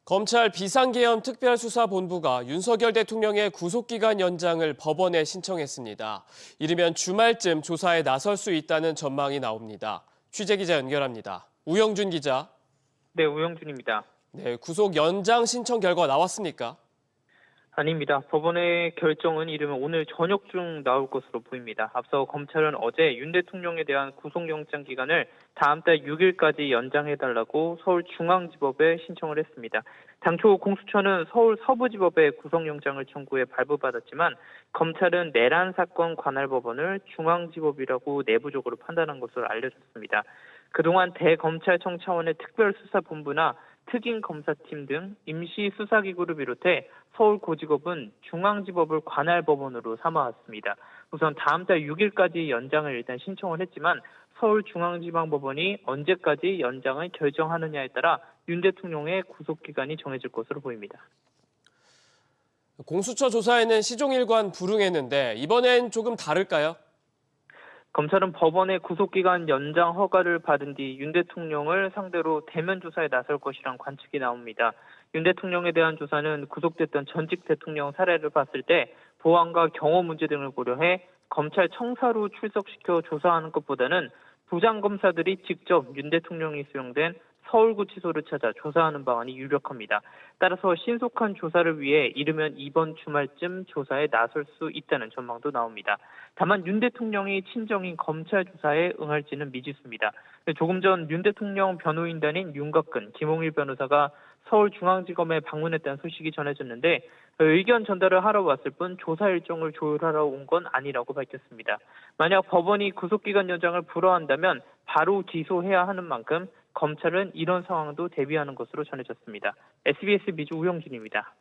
검찰 비상계엄 특별수사본부가 윤석열 대통령의 구속기간 연장을 법원에 신청했습니다. 이르면 주말쯤 조사에 나설 수 있다는 전망이 나옵니다. 취재기자 연결합니다. 우영준 기자. 네, 우영준입니다. 네, 구속 연장 신청 결과 나왔습니까? 아닙니다. 법원의 결정은 이르면 오늘 저녁 중 나올 것으로 보입니다. 앞서 검찰은 어제 윤 대통령에 대한 구속영장 기간을 다음 달 6일까지 연장해달라고 서울중앙지법에 신청을 했습니다. 당초 공수처는 서울 서부지법에 구속영장을 청구해 발부받았지만 검찰은 내란 사건 관할 법원을 중앙지법이라고 내부적으로 판단한 것으로 알려졌습니다. 그동안 대검찰청 차원의 특별수사본부나 특임검사팀 등 임시수사기구를 비롯해 서울고지법은 중앙지법을 관할 법원으로 삼아왔습니다. 우선 다음 달 6일까지 연장을 일단 신청을 했지만 서울중앙지방법원이 언제까지 연장을 결정하느냐에 따라 윤 대통령의 구속기간이 정해질 것으로 보입니다. 공수처 조사에는 시종일관 불응했는데 이번엔 조금 다를까요? 검찰은 법원의 구속기간 연장 허가를 받은 뒤 윤 대통령을 상대로 대면 조사에 나설 것이란 관측이 나옵니다. 윤 대통령에 대한 조사는 구속됐던 전직 대통령 사례를 봤을 때 보안과 경호 문제 등을 고려해 검찰 청사로 출석시켜 조사하는 것보다는 부장검사들이 직접 윤 대통령이 수용된 서울구치소를 찾아 조사하는 방안이 유력합니다. 따라서 신속한 조사를 위해 이르면 이번 주말쯤 조사에 나설 수 있다는 전망도 나옵니다. 다만 윤 대통령이 친정인 검찰 조사에 응할지는 미지수입니다. 조금 전 윤 대통령 변호인단인 윤곽근, 김홍일 변호사가 서울중앙지검에 방문했다는 소식이 전해졌는데 의견 전달을 하러 왔을 뿐 조사 일정을 조율하러 온 건 아니라고 밝혔습니다. 만약 법원이 구속기간 연장을 불허한다면 바로 기소해야 하는 만큼 검찰은 이런 상황도 대비하는 것으로 전해졌습니다. SBS 미주 우영준입니다.